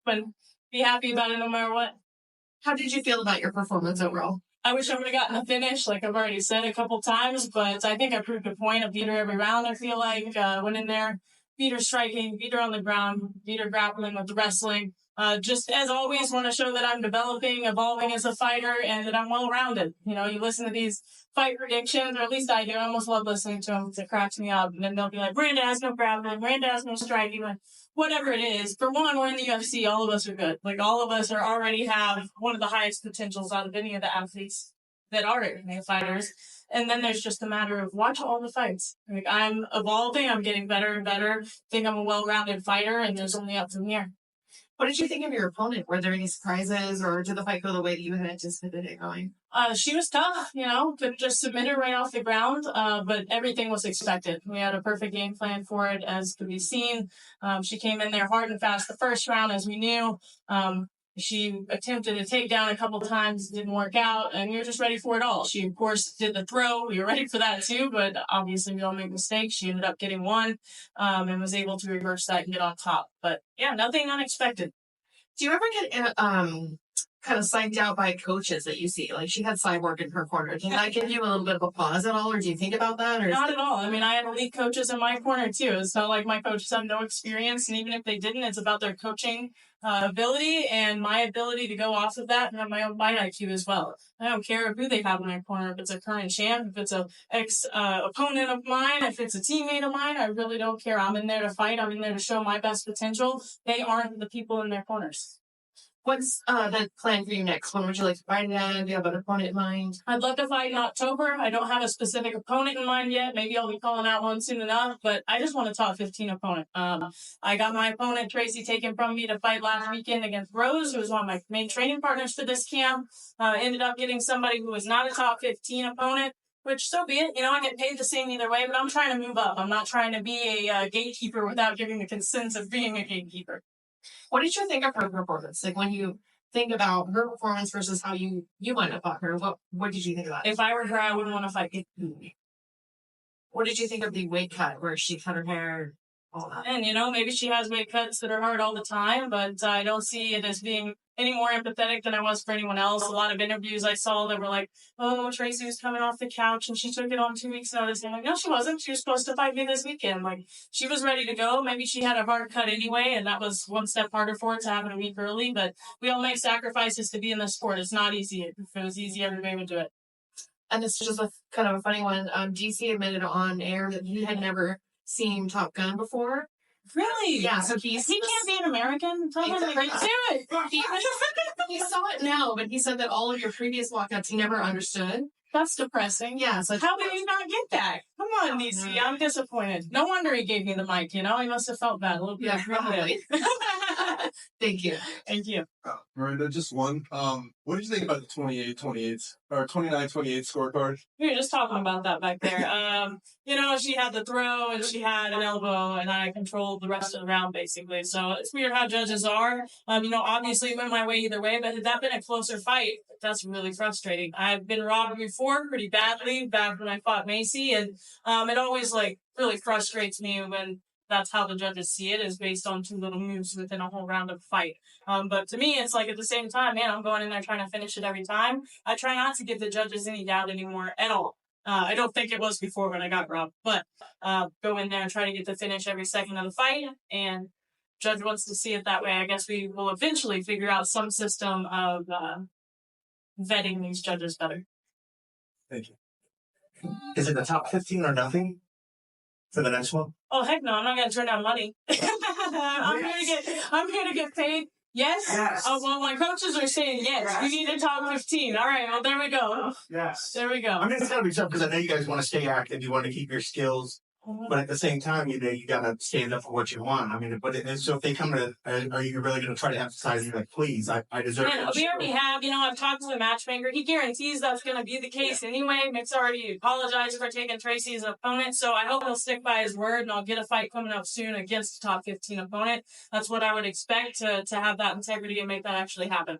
but be happy about it no matter what. How did you feel about your performance overall? I wish I would have gotten a finish, like I've already said a couple times, but I think I proved a point. I beat her every round, I feel like. Went in there, beat her striking, beat her on the ground, beat her grappling with the wrestling. Just as always, want to show that I'm developing, evolving as a fighter, and that I'm well-rounded. You know, you listen to these fight predictions, or at least I do. I almost love listening to them. It cracks me up. And then they'll be like, Miranda has no grappling, Miranda has no striking. Like, whatever it is. For one, we're in the UFC. All of us are good. Like, all of us are already have one of the highest potentials out of any of the athletes that are MMA fighters. And then there's just a matter of watch all the fights. Like, I'm evolving. I'm getting better and better. I think I'm a well-rounded fighter, and there's only up from here. What did you think of your opponent? Were there any surprises, or did the fight go the way that you had anticipated it going? She was tough, you know, couldn't just submit her right off the ground, but everything was expected. We had a perfect game plan for it, as could be seen. She came in there hard and fast the first round, as we knew. She attempted a takedown a couple times, didn't work out, and we were just ready for it all. She, of course, did the throw. We were ready for that too, but obviously we all make mistakes. She ended up getting one, and was able to reverse that and get on top. But yeah, nothing unexpected. Do you ever get kind of psyched out by coaches that you see? Like, she had Cyborg in her corner. Did that give you a little bit of a pause at all, or do you think about that? Or not at all. I mean, I had elite coaches in my corner too. It's not like my coaches have no experience, and even if they didn't, it's about their coaching ability and my ability to go off of that and have my own fight IQ as well. I don't care who they have in my corner, if it's a current champ, if it's a opponent of mine, if it's a teammate of mine, I really don't care. I'm in there to fight. I'm in there to show my best potential. They aren't the people in their corners. What's the plan for you next? When would you like to fight at? Do you have an opponent in mind? I'd love to fight in October. I don't have a specific opponent in mind yet. Maybe I'll be calling out one soon enough, but I just want a top 15 opponent. I got my opponent, Tracy, taken from me to fight last weekend against Rose, who was one of my main training partners for this camp. Ended up getting somebody who was not a top 15 opponent, which so be it. You know, I get paid the same either way, but I'm trying to move up. I'm not trying to be a gatekeeper without giving the consent of being a gatekeeper. What did you think of her performance? Like, when you think about her performance versus how you might have fought her, what did you think about it? If I were her, I wouldn't want to fight. What did you think of the weight cut where she cut her hair, all that? And, you know, maybe she has weight cuts that are hard all the time, but I don't see it as being any more empathetic than I was for anyone else. A lot of interviews I saw that were like, oh, Tracy was coming off the couch and she took it on 2 weeks' notice. And I'm like, no, she wasn't. She was supposed to fight me this weekend. Like, she was ready to go. Maybe she had a hard cut anyway, and that was one step harder for her to have it a week early. But we all make sacrifices to be in this sport. It's not easy. If it was easy, everybody would do it. And this is just a kind of a funny one. DC admitted on air that he had never seen Top Gun before. Really? Yeah, so he can't be an American. Tell him to get to it. He saw it now, but he said that all of your previous walkouts he never understood. That's depressing. Yeah, so how did he not get that? Come on, DC. I'm disappointed. No wonder he gave me the mic, you know? He must have felt bad a little bit. Yeah, probably. Thank you. Thank you. Miranda, just one. What did you think about the 28-28 or 29-28 scorecard? We were just talking about that back there. You know, she had the throw and she had an elbow, and I controlled the rest of the round, basically. So it's weird how judges are. You know, obviously it went my way either way, but had that been a closer fight, that's really frustrating. I've been robbed before pretty badly, back when I fought Macy, and it always, like, really frustrates me when that's how the judges see it, is based on 2 little moves within a whole round of fight. But to me, it's like at the same time, man, I'm going in there trying to finish it every time. I try not to give the judges any doubt anymore at all. I don't think it was before when I got robbed, but go in there and try to get the finish every second of the fight, and judge wants to see it that way. I guess we will eventually figure out some system of vetting these judges better. Thank you. Is it the top 15 or nothing for the next one? Oh, heck no, I'm not going to turn down money. I'm here to get paid. Yes? Oh, well, my coaches are saying yes. You need a top 15. All right, well, there we go. Yes. There we go. I mean, it's got to be tough because I know you guys want to stay active. You want to keep your skills. But at the same time, you know, you got to stand up for what you want. I mean, so if they come to, are you really going to try to emphasize, like, please, I deserve it? We already have, you know, I've talked to the matchmaker. He guarantees that's going to be the case anyway. Mick's already apologized for taking Tracy as an opponent, so I hope he'll stick by his word, and I'll get a fight coming up soon against the top 15 opponent. That's what I would expect, to have that integrity and make that actually happen.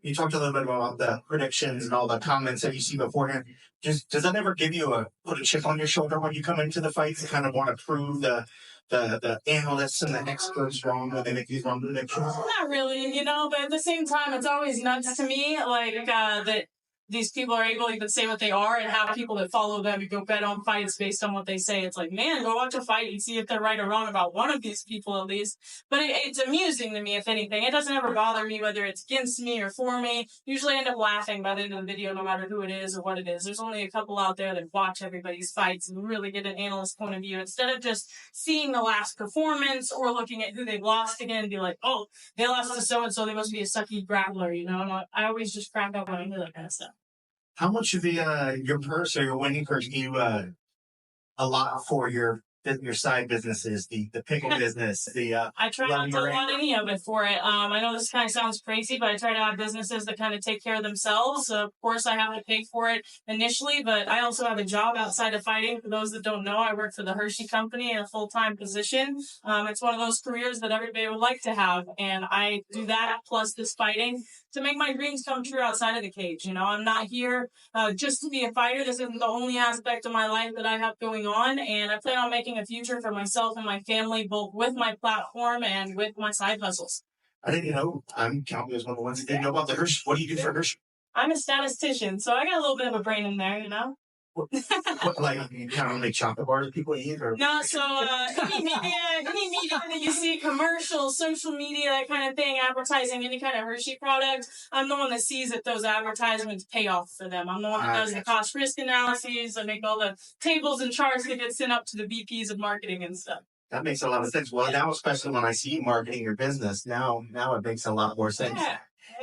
You talked a little bit about the predictions and all the comments that you see beforehand. Does that ever give you put a chip on your shoulder when you come into the fights and kind of want to prove the the analysts and the experts wrong when they make these wrong predictions? Not really, but at the same time, it's always nuts to me, that these people are able to even say what they are and have people that follow them and go bet on fights based on what they say. It's like, man, go watch a fight and see if they're right or wrong about one of these people at least. But it's amusing to me, if anything. It doesn't ever bother me whether it's against me or for me. Usually I end up laughing by the end of the video, no matter who it is or what it is. There's only a couple out there that watch everybody's fights and really get an analyst point of view instead of just seeing the last performance or looking at who they've lost again and be like, oh, they lost to so-and-so, they must be a sucky grappler, I always just crack up when I hear that kind of stuff. How much of your purse or your winning purse do you allot for your side businesses, the pickle business, I try not to allot any of it for it. I know this kind of sounds crazy, but I try to have businesses that kind of take care of themselves. So of course, I have to pay for it initially, but I also have a job outside of fighting. For those that don't know, I work for the Hershey Company in a full-time position. It's one of those careers that everybody would like to have, and I do that plus this fighting to make my dreams come true outside of the cage. I'm not here just to be a fighter. This isn't the only aspect of my life that I have going on, and I plan on making a future for myself and my family, both with my platform and with my side hustles. I didn't know. I'm counting as one of the ones that didn't know about the Hershey. What do you do for Hershey? I'm a statistician, so I got a little bit of a brain in there, What, you kind of make chocolate bars that people eat? Or? No, so any media that you see, commercials, social media, that kind of thing, advertising any kind of Hershey product, I'm the one that sees that those advertisements pay off for them. I'm the one that does the cost risk analyses. I make all the tables and charts that get sent up to the VPs of marketing and stuff. That makes a lot of sense. Well, now, especially when I see you marketing your business, now it makes a lot more sense. Yeah.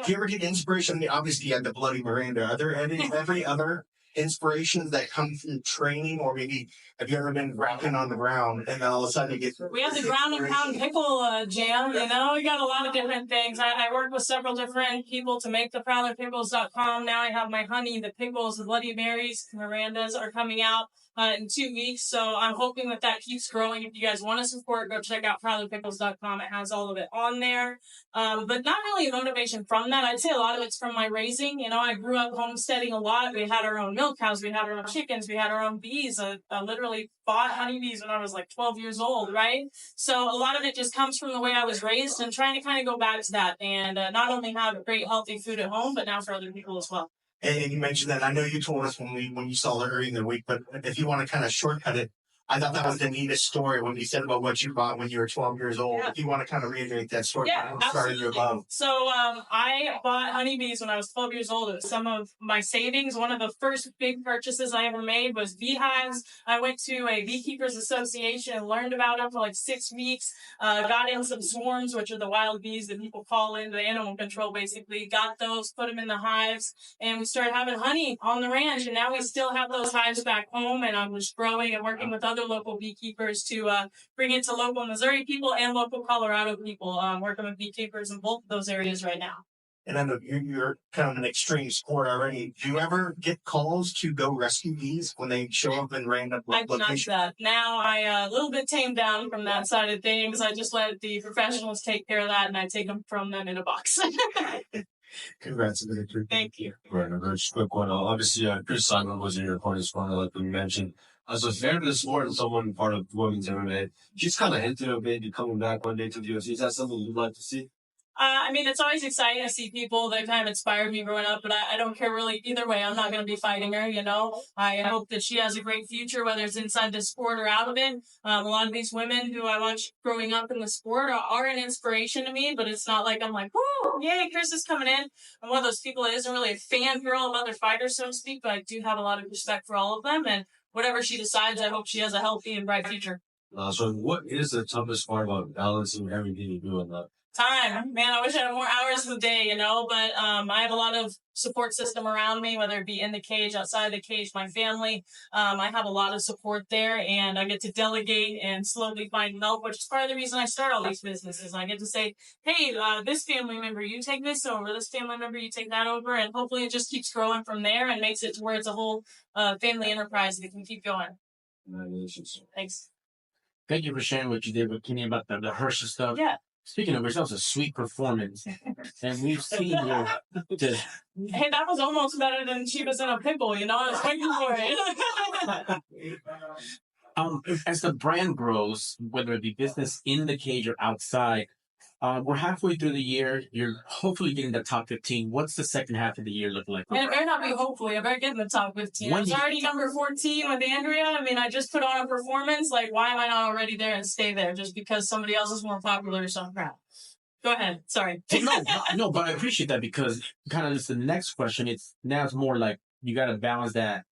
Do you ever get inspiration? Obviously, you had the Bloody Miranda. Are there every other inspirations that come from training, or maybe have you ever been rapping on the ground and then all of a sudden you get... We have the ground and pound pickle jam, we got a lot of different things. I work with several different people to make the prowlerpickles.com. Now I have my honey, the pickles, the Bloody Marys, Mirandas are coming out in 2 weeks, so I'm hoping that keeps growing. If you guys want to support, go check out prowlerpickles.com. It has all of it on there. But not really motivation from that. I'd say a lot of it's from my raising. I grew up homesteading a lot. We had our own milk cows, we had our own chickens, we had our own bees. I literally bought honeybees when I was like 12 years old, right? So a lot of it just comes from the way I was raised and trying to kind of go back to that and not only have great healthy food at home, but now for other people as well. And you mentioned that. I know you told us when you saw her earlier in the week, but if you want to kind of shortcut it, I thought that was the neatest story when you said about what you bought when you were 12 years old. Yeah. If you want to kind of reiterate that story, absolutely. Your love. So I bought honeybees when I was 12 years old. It was some of my savings. One of the first big purchases I ever made was beehives. I went to a beekeepers association and learned about them for like 6 weeks. Got in some swarms, which are the wild bees that people call in, the animal control basically. Got those, put them in the hives, and we started having honey on the ranch. And now we still have those hives back home, and I'm just growing and working with other local beekeepers to bring it to local Missouri people and local Colorado people. Working with beekeepers in both of those areas right now. And I know you're kind of an extreme sport already. Do you ever get calls to go rescue bees when they show up in random locations? I that. Now I a little bit tamed down from that side of things. I just let the professionals take care of that, and I take them from them in a box. Congrats on the victory. Thank you. Right, a very quick one. Obviously, Chris Simon was in your opponent's corner, like we mentioned. As a fan of the sport and someone part of women's MMA, she's kind of hinted a bit coming back one day to the UFC. Is that something you'd like to see? It's always exciting to see people that kind of inspired me growing up, but I don't care really either way. I'm not going to be fighting her, I hope that she has a great future, whether it's inside the sport or out of it. A lot of these women who I watched growing up in the sport are an inspiration to me, but it's not like I'm like, whoo, yay, Chris is coming in. I'm one of those people that isn't really a fangirl of other fighters, so to speak, but I do have a lot of respect for all of them, and whatever she decides, I hope she has a healthy and bright future. So what is the toughest part about balancing everything you do in that? Time. Man, I wish I had more hours of the day, but I have a lot of support system around me, whether it be in the cage, outside the cage, my family. I have a lot of support there, and I get to delegate and slowly find help, which is part of the reason I start all these businesses. I get to say, hey, this family member, you take this over, this family member, you take that over, and hopefully it just keeps growing from there and makes it to where it's a whole family enterprise that can keep going. Congratulations. Thanks. Thank you for sharing what you did with Kenny about the Hershey stuff. Yeah. Speaking of which, that was a sweet performance. And we've seen you. Hey, that was almost better than She Was in a Pickle, I was waiting for it. As the brand grows, whether it be business in the cage or outside, we're halfway through the year. You're hopefully getting the top 15. What's the second half of the year look like? And it better not be hopefully. I better get in the top 15. I was already number 14 with Andrea. I mean, I just put on a performance. Like, why am I not already there and stay there just because somebody else is more popular or some crap? Go ahead. Sorry. No, but I appreciate that because kind of just the next question. It's more like you got to balance that,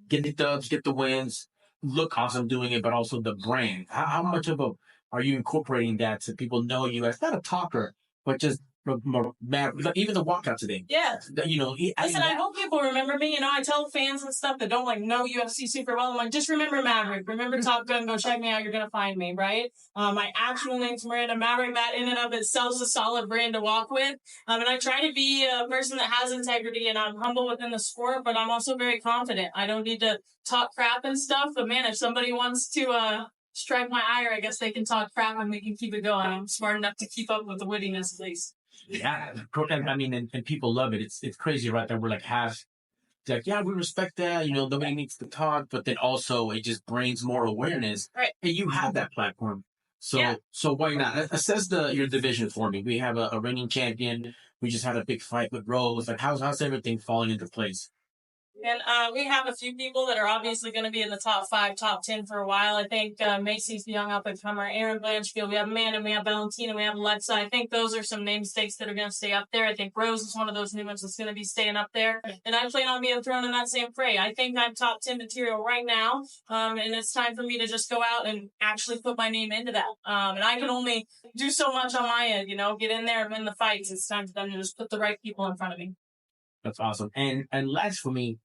get the dubs, get the wins, look awesome doing it, but also the brand. How much of a are you incorporating that so people know you as not a talker, but just even the walkout today? Yeah. Listen, I hope people remember me. I tell fans and stuff that don't know UFC super well. I'm like, just remember Maverick. Remember Top Gun. Go check me out. You're going to find me, right? My actual name's Miranda Maverick. That in and of itself is a solid brand to walk with. And I try to be a person that has integrity and I'm humble within the sport, but I'm also very confident. I don't need to talk crap and stuff. But man, if somebody wants to, strike my ire, I guess they can talk crap and we can keep it going. I'm smart enough to keep up with the wittiness at least. Yeah, I mean, and people love it. It's crazy, right? That we're like half, like, yeah, we respect that. Nobody needs to talk, but then also it just brings more awareness. Right. And you have that platform, so why not? Assess your division for me. We have a reigning champion. We just had a big fight with Rose. Like, how's everything falling into place? And we have a few people that are obviously going to be in the top 5, top 10 for a while. I think Macy's the young up-and-comer, Aaron Blanchfield, we have Amanda, we have Valentina, we have Alexa. I think those are some namesakes that are going to stay up there. I think Rose is one of those new ones that's going to be staying up there. And I plan on being thrown in that same fray. I think I'm top 10 material right now, and it's time for me to just go out and actually put my name into that. And I can only do so much on my end, get in there and win the fights. It's time for them to just put the right people in front of me. That's awesome. And last for me,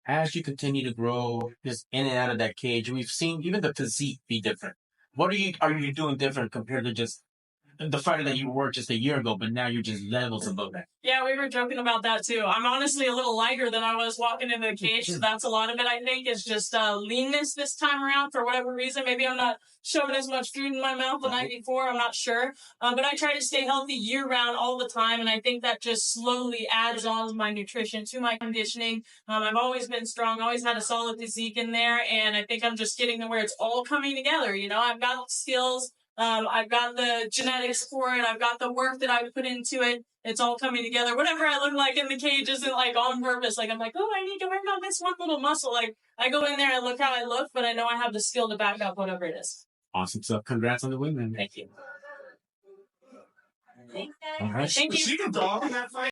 as you continue to grow just in and out of that cage, we've seen even the physique be different. What are you doing different compared to just the fighter that you were just a year ago, but now you're just levels above that? Yeah, we were joking about that too. I'm honestly a little lighter than I was walking into the cage, so that's a lot of it, I think, is just leanness this time around for whatever reason. Maybe I'm not shoving as much food in my mouth the night before, I'm not sure. But I try to stay healthy year-round all the time, and I think that just slowly adds on to my nutrition, to my conditioning. I've always been strong, always had a solid physique in there, and I think I'm just getting to where it's all coming together. I've got the skills, I've got the genetics for it. I've got the work that I put into it. It's all coming together. Whatever I look like in the cage isn't on purpose. I'm like, oh, I need to work on this one little muscle. I go in there and look how I look, but I know I have the skill to back up whatever it is. Awesome stuff. Congrats on the win, man. Thank you. All right. Thank you. She can talk in that fight.